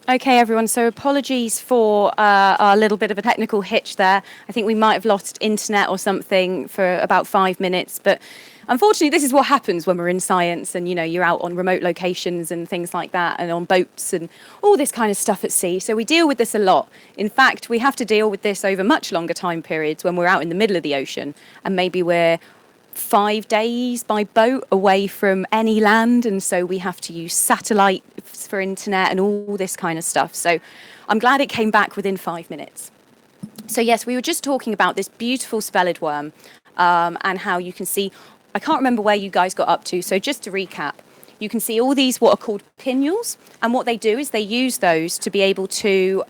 Okay, everyone. So apologies for our little bit of a technical hitch there. I think we might have lost internet or something for about 5 minutes. But unfortunately, this is what happens when we're in science and, you're out on remote locations and things like that and on boats and all this kind of stuff at sea. So we deal with this a lot. In fact, we have to deal with this over much longer time periods when we're out in the middle of the ocean and maybe we're 5 days by boat away from any land, and so we have to use satellite for internet and all this kind of stuff. So I'm glad it came back within 5 minutes. So yes, we were just talking about this beautiful spellid worm, and how you can see, I can't remember where you guys got up to, so just to recap, you can see all these what are called pinnules, and what they do is they use those to be able to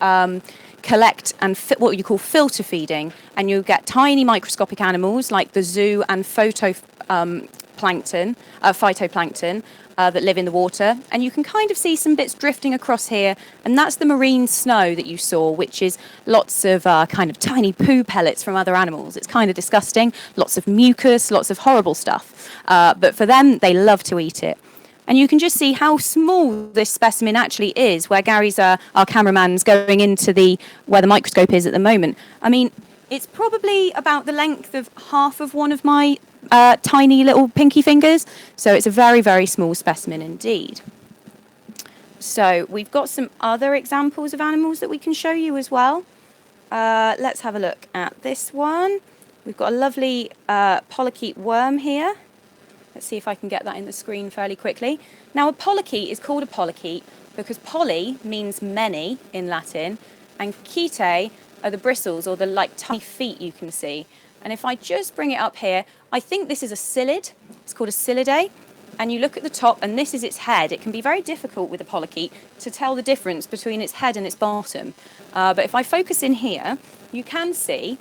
collect and what you call filter feeding, and you get tiny microscopic animals like the zoo and phytoplankton that live in the water, and you can kind of see some bits drifting across here, and that's the marine snow that you saw, which is lots of kind of tiny poo pellets from other animals. It's kind of disgusting, lots of mucus, lots of horrible stuff, but for them, they love to eat it. And you can just see how small this specimen actually is, where Gary's, our cameraman's going into where the microscope is at the moment. I mean, it's probably about the length of half of one of my tiny little pinky fingers. So it's a very, very small specimen indeed. So we've got some other examples of animals that we can show you as well. Let's have a look at this one. We've got a lovely polychaete worm here. Let's see if I can get that in the screen fairly quickly. Now, a polychaete is called a polychaete because poly means many in Latin, and chaetae are the bristles or the tiny feet you can see. And if I just bring it up here, I think this is a psyllid. It's called a psyllidae. And you look at the top, and this is its head. It can be very difficult with a polychaete to tell the difference between its head and its bottom. But if I focus in here, you can see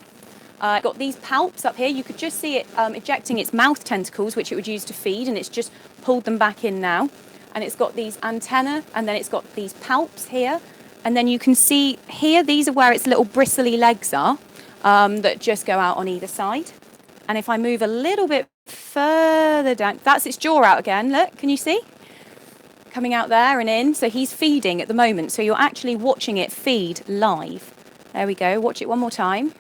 got these palps up here. You could just see it ejecting its mouth tentacles, which it would use to feed, and it's just pulled them back in now. And it's got these antennae, and then it's got these palps here. And then you can see here, these are where its little bristly legs are, that just go out on either side. And if I move a little bit further down, that's its jaw out again. Look, can you see? Coming out there and in. So he's feeding at the moment. So you're actually watching it feed live. There we go. Watch it one more time.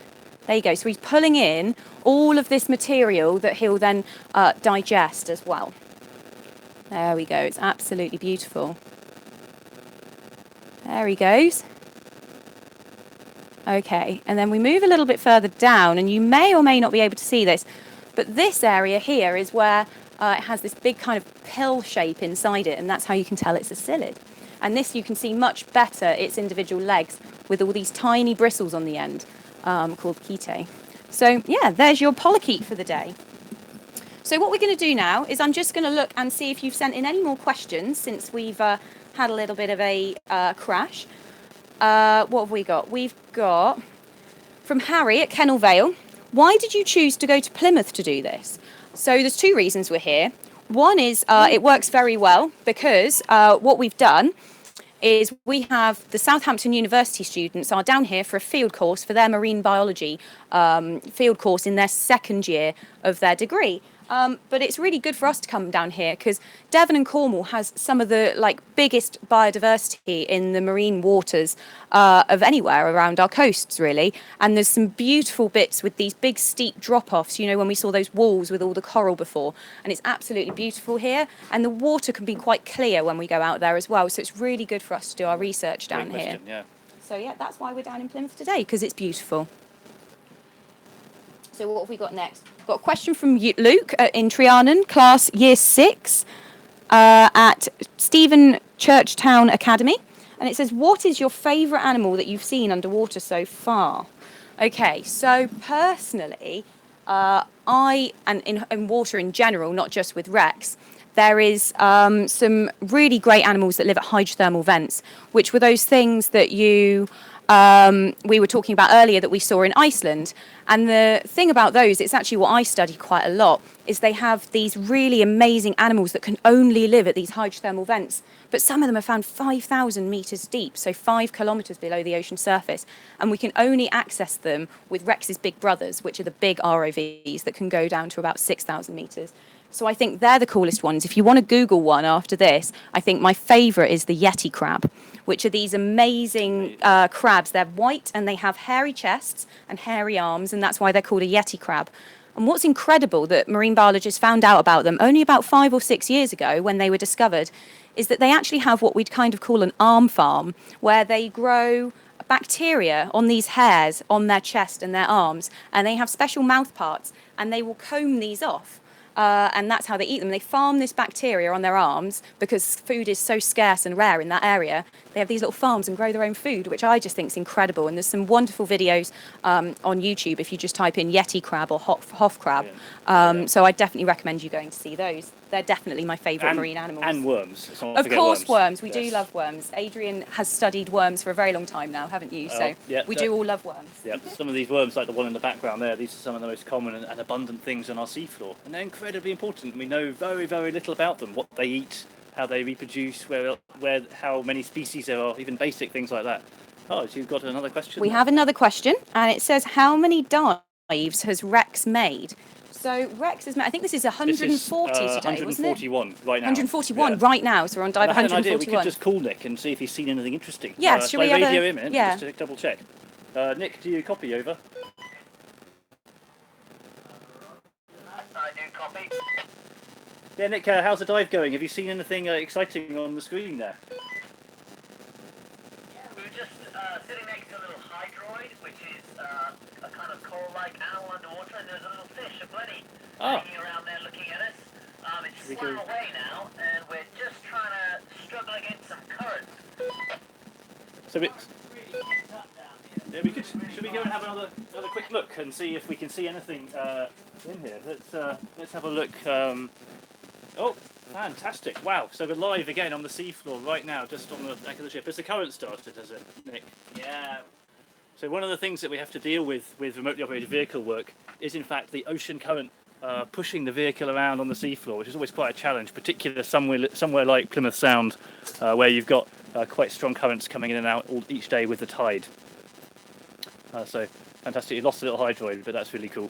There you go. So he's pulling in all of this material that he'll then digest as well. There we go. It's absolutely beautiful. There he goes. Okay, and then we move a little bit further down, and you may or may not be able to see this, but this area here is where it has this big kind of pill shape inside it, and that's how you can tell it's a psyllid. And this you can see much better, its individual legs, with all these tiny bristles on the end. Called chaetae. So yeah, there's your polychaete for the day. So what we're going to do now is I'm just going to look and see if you've sent in any more questions since we've had a little bit of a crash. What have we got? We've got from Harry at Kennel Vale. Why did you choose to go to Plymouth to do this? So there's two reasons we're here. One is it works very well because what we've done is we have the Southampton University students are down here for a field course for their marine biology field course in their second year of their degree. But it's really good for us to come down here because Devon and Cornwall has some of the biggest biodiversity in the marine waters of anywhere around our coasts, really. And there's some beautiful bits with these big steep drop-offs, when we saw those walls with all the coral before. And it's absolutely beautiful here. And the water can be quite clear when we go out there as well. So it's really good for us to do our research down here. Yeah. So yeah, that's why we're down in Plymouth today, because it's beautiful. So what have we got next? We've got a question from Luke in Trianon, class year 6 at Stephen Churchtown Academy. And it says, what is your favourite animal that you've seen underwater so far? Okay, so personally, in water in general, not just with wrecks, there is some really great animals that live at hydrothermal vents, which were those things that we were talking about earlier that we saw in Iceland. And the thing about those, it's actually what I study quite a lot, is they have these really amazing animals that can only live at these hydrothermal vents. But some of them are found 5,000 metres deep, so 5 kilometres below the ocean surface. And we can only access them with Rex's big brothers, which are the big ROVs that can go down to about 6,000 metres. So I think they're the coolest ones. If you want to Google one after this, I think my favourite is the Yeti crab, which are these amazing crabs. They're white and they have hairy chests and hairy arms, and that's why they're called a Yeti crab. And what's incredible that marine biologists found out about them only about 5 or 6 years ago when they were discovered is that they actually have what we'd kind of call an arm farm, where they grow bacteria on these hairs on their chest and their arms, and they have special mouth parts, and they will comb these off. And that's how they eat them. They farm this bacteria on their arms because food is so scarce and rare in that area. They have these little farms and grow their own food, which I just think is incredible. And there's some wonderful videos on YouTube if you just type in Yeti crab or Hoff crab. So I definitely recommend you going to see those. They're definitely my favourite marine animals. And worms. Of course, worms. We do love worms. Adrian has studied worms for a very long time now, haven't you? So we do all love worms. Yeah, some of these worms, like the one in the background there, these are some of the most common and abundant things on our seafloor. And they're incredibly important. We know very, very little about them, what they eat, how they reproduce, how many species there are, even basic things like that. Oh, so you've got another question? We have another question, and it says, how many dives has Rex made? So Rex has made, I think this is 140 today, 141 wasn't it? right now. 141 right now, so we're on dive 141. I had an idea, we could just call Nick and see if he's seen anything interesting. Yes, should we have radio him in, just to double check. Nick, do you copy over? I do copy. Yeah, Nick, how's the dive going? Have you seen anything exciting on the screen there? We were just sitting next to a little hydroid, which is a kind of coral-like animal underwater, and there's a little fish, a blenny, hanging around there looking at us. It's swam away now, and we're just trying to struggle against some current. So it's... Yeah, should we go and have another quick look and see if we can see anything in here? Let's have a look. Oh, fantastic! Wow. So we're live again on the seafloor right now, just on the back of the ship. Has the current started? Has it, Nick? Yeah. So one of the things that we have to deal with remotely operated vehicle work is, in fact, the ocean current pushing the vehicle around on the seafloor, which is always quite a challenge, particularly somewhere like Plymouth Sound, where you've got quite strong currents coming in and out each day with the tide. So fantastic! You lost a little hydroid, but that's really cool.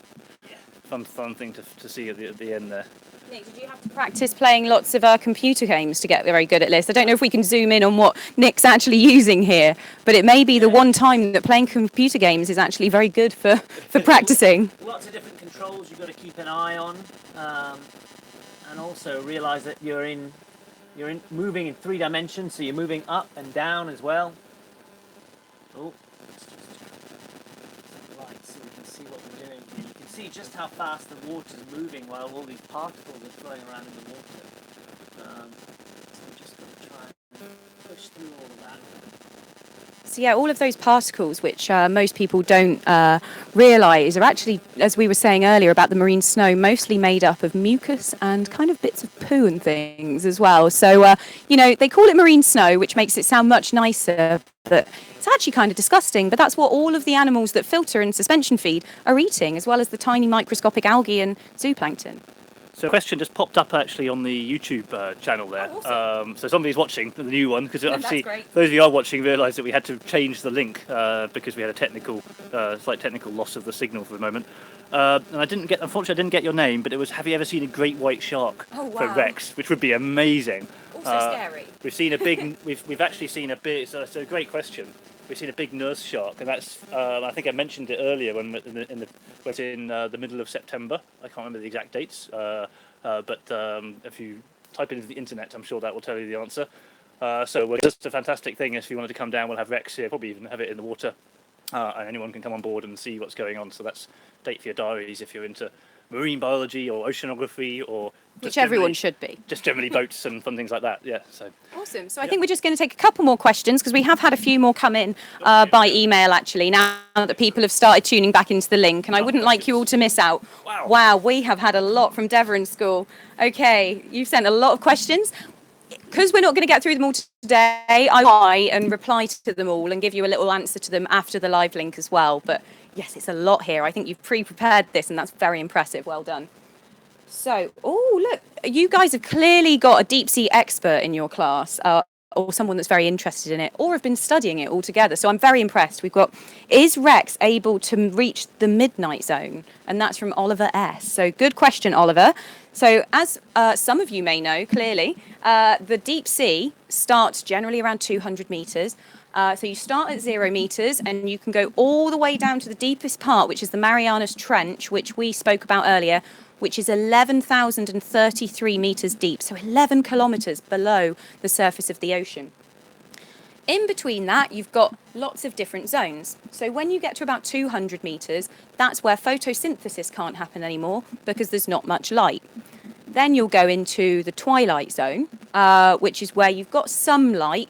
Yeah. Fun thing to see at the end there. Nick, did you have to practice playing lots of computer games to get very good at this? I don't know if we can zoom in on what Nick's actually using here, but it may be the one time that playing computer games is actually very good for practicing. Lots of different controls you've got to keep an eye on, and also realise that you're moving in 3 dimensions, so you're moving up and down as well. Oh. So we can see what we're doing. You can see just how fast the water's moving while all these particles are flowing around in the water. So we're just going to try and push through all of that. So yeah, all of those particles, which most people don't realise, are actually, as we were saying earlier about the marine snow, mostly made up of mucus and kind of bits of poo and things as well. So, they call it marine snow, which makes it sound much nicer, but it's actually kind of disgusting. But that's what all of the animals that filter and suspension feed are eating, as well as the tiny microscopic algae and zooplankton. So a question just popped up actually on the YouTube channel there. Oh, awesome. So somebody's watching the new one, because obviously great. those of you who are watching realise that we had to change the link because we had a slight technical loss of the signal for the moment. And unfortunately I didn't get your name, but it was, have you ever seen a great white shark for Rex, which would be amazing. Also scary. We've seen a big, we've actually seen a big, so it's a great question. We've seen a big nurse shark, and that's, I think I mentioned it earlier when it's in the middle of September. I can't remember the exact dates, but if you type into the internet, I'm sure that will tell you the answer. So we're just a fantastic thing. If you wanted to come down, we'll have Rex here, probably even have it in the water, and anyone can come on board and see what's going on. So that's a date for your diaries if you're into marine biology or oceanography, or which everyone should be. Just generally boats and fun things like that, yeah. So awesome. So I think we're just going to take a couple more questions, because we have had a few more come in by email actually, now that people have started tuning back into the link, and I wouldn't like you all to miss out. Wow, we have had a lot from Devon School. Okay, you've sent a lot of questions. Because we're not going to get through them all today, I try and reply to them all and give you a little answer to them after the live link as well. But yes, it's a lot here. I think you've pre-prepared this, and that's very impressive. Well done. So, look, you guys have clearly got a deep sea expert in your class. or someone that's very interested in it, or have been studying it altogether. So I'm very impressed. We've got, is Rex able to reach the midnight zone? And that's from Oliver S. So good question, Oliver. So as some of you may know, clearly, the deep sea starts generally around 200 meters. So you start at 0 meters and you can go all the way down to the deepest part, which is the Marianas Trench, which we spoke about earlier, which is 11,033 meters deep, so 11 kilometers below the surface of the ocean. In between that, you've got lots of different zones. So when you get to about 200 meters, that's where photosynthesis can't happen anymore because there's not much light. Then you'll go into the twilight zone, which is where you've got some light.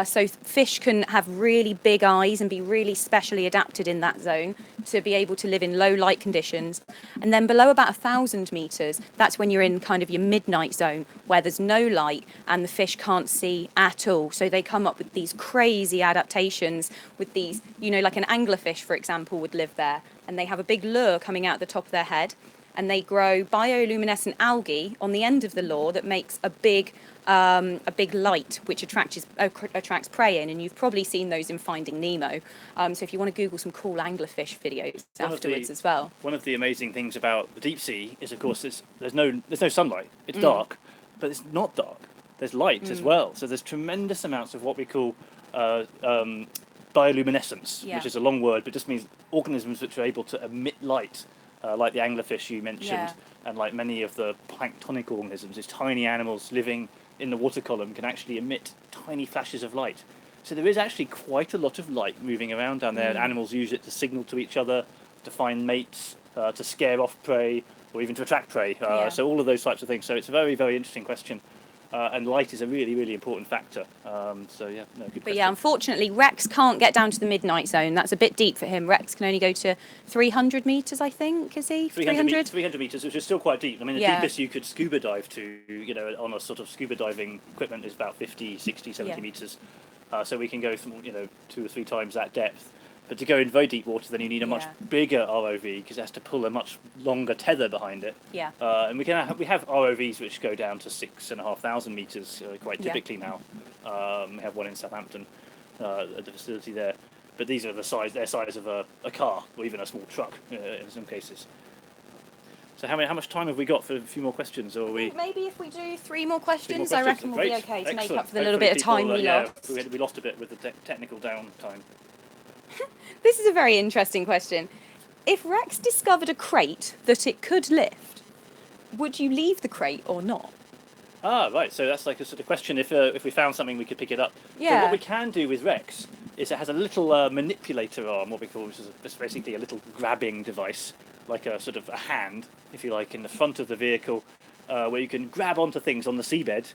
So fish can have really big eyes and be really specially adapted in that zone to be able to live in low light conditions. And then below about 1,000 meters, that's when you're in kind of your midnight zone where there's no light and the fish can't see at all. So they come up with these crazy adaptations with these, you know, like an anglerfish, for example, would live there. And they have a big lure coming out the top of their head. And they grow bioluminescent algae on the end of the lure that makes a big light which attracts prey in, and you've probably seen those in Finding Nemo. So if you want to Google some cool anglerfish videos afterwards as well. One of the amazing things about the deep sea is, of course, there's no sunlight. It's dark, but it's not dark. There's light as well. So there's tremendous amounts of what we call bioluminescence, which is a long word, but just means organisms which are able to emit light. Like the anglerfish you mentioned, and like many of the planktonic organisms, these tiny animals living in the water column can actually emit tiny flashes of light. So there is actually quite a lot of light moving around down there, and animals use it to signal to each other, to find mates, to scare off prey, or even to attract prey. So all of those types of things. So it's a very, very interesting question. And light is a really, really important factor. Good question. But yeah, unfortunately, Rex can't get down to the midnight zone. That's a bit deep for him. Rex can only go to 300 meters, I think, is he? 300? 300 meters, which is still quite deep. I mean, the deepest you could scuba dive to, you know, on a sort of scuba diving equipment is about 50, 60, 70 meters. So we can go from, you know, 2 or 3 times that depth. But to go in very deep water, then you need a much bigger ROV because it has to pull a much longer tether behind it. Yeah. And we have ROVs which go down to 6,500 meters quite typically now. We have one in Southampton at the facility there. But these are the size of a car or even a small truck in some cases. So how much time have we got for a few more questions? Or maybe if we do 3 more questions, I reckon we'll be okay to make up for the little bit of people, time we lost. We lost a bit with the technical downtime. This is a very interesting question. If Rex discovered a crate that it could lift, would you leave the crate or not? Ah, right. So that's like a sort of question. If we found something, we could pick it up. Yeah. So what we can do with Rex is it has a little manipulator arm, what we call, which is basically a little grabbing device, like a sort of a hand, if you like, in the front of the vehicle, where you can grab onto things on the seabed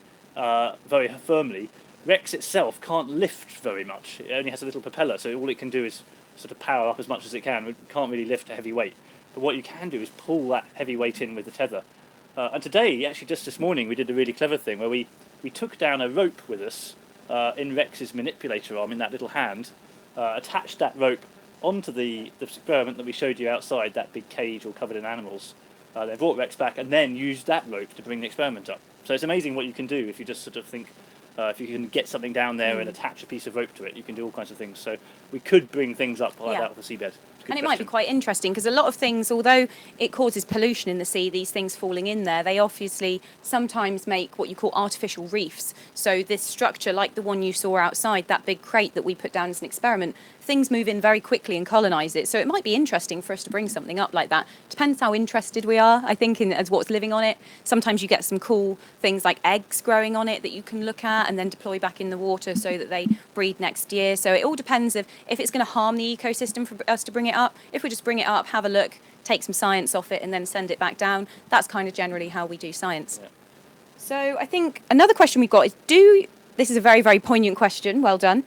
very firmly. Rex itself can't lift very much. It only has a little propeller, so all it can do is sort of power up as much as it can. It can't really lift a heavy weight. But what you can do is pull that heavy weight in with the tether. And today, actually just this morning, we did a really clever thing where we took down a rope with us in Rex's manipulator arm, in that little hand, attached that rope onto the experiment that we showed you outside, that big cage all covered in animals. They brought Rex back and then used that rope to bring the experiment up. So it's amazing what you can do if you just sort of think, if you can get something down there and attach a piece of rope to it, you can do all kinds of things. So we could bring things up like that off the seabed. And it might be quite interesting because a lot of things, although it causes pollution in the sea, these things falling in there, they obviously sometimes make what you call artificial reefs. So this structure, like the one you saw outside, that big crate that we put down as an experiment, things move in very quickly and colonise it. So it might be interesting for us to bring something up like that. Depends how interested we are, I think, in as what's living on it. Sometimes you get some cool things like eggs growing on it that you can look at and then deploy back in the water so that they breed next year. So it all depends if it's going to harm the ecosystem for us to bring it up. If we just bring it up, have a look, take some science off it and then send it back down, that's kind of generally how we do science. Yeah. So I think another question we've got is, this is a very, very poignant question, well done.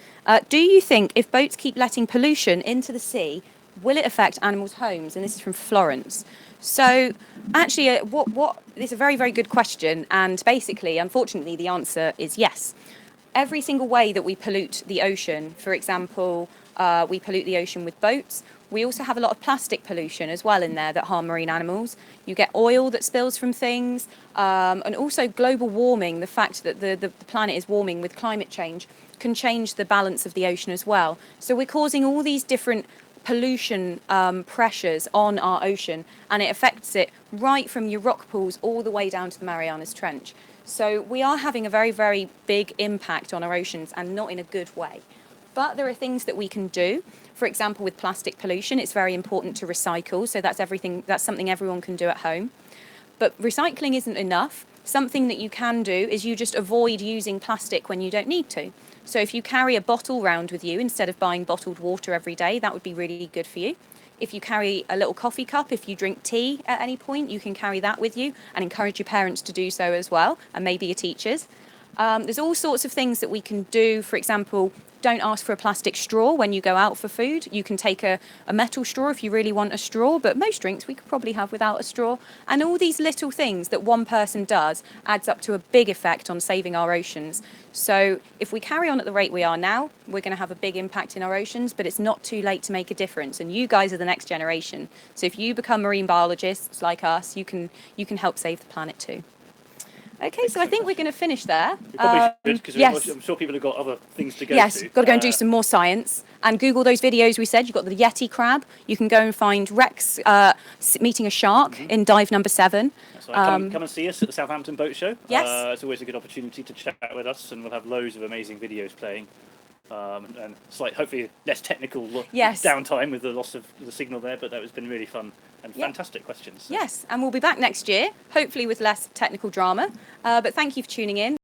Do you think if boats keep letting pollution into the sea, will it affect animals' homes? And this is from Florence. So actually, this is a very, very good question. And basically, unfortunately, the answer is yes. Every single way that we pollute the ocean, for example, we pollute the ocean with boats, We also have a lot of plastic pollution as well in there that harm marine animals. You get oil that spills from things, and also global warming, the fact that the planet is warming with climate change can change the balance of the ocean as well. So we're causing all these different pollution pressures on our ocean, and it affects it right from your rock pools all the way down to the Marianas Trench. So we are having a very, very big impact on our oceans, and not in a good way. But there are things that we can do. For example, with plastic pollution, it's very important to recycle. So that's something everyone can do at home. But recycling isn't enough. Something that you can do is you just avoid using plastic when you don't need to. So if you carry a bottle round with you instead of buying bottled water every day, that would be really good for you. If you carry a little coffee cup, if you drink tea at any point, you can carry that with you, and encourage your parents to do so as well, and maybe your teachers. There's all sorts of things that we can do. For example, don't ask for a plastic straw when you go out for food. You can take a metal straw if you really want a straw, but most drinks we could probably have without a straw. And all these little things that one person does adds up to a big effect on saving our oceans. So if we carry on at the rate we are now, we're going to have a big impact in our oceans, but it's not too late to make a difference. And you guys are the next generation. So if you become marine biologists like us, you can help save the planet too. Okay, so I think we're going to finish there. We probably should, because yes. I'm sure people have got other things to go Yes, to. got to go and do some more science. And Google those videos we said. You've got the Yeti Crab. You can go and find Rex meeting a shark in dive number 7. So come and see us at the Southampton Boat Show. Yes. It's always a good opportunity to chat with us, and we'll have loads of amazing videos playing. And hopefully less technical downtime with the loss of the signal there, but that has been really fun and fantastic questions. So. Yes, and we'll be back next year, hopefully with less technical drama. But thank you for tuning in.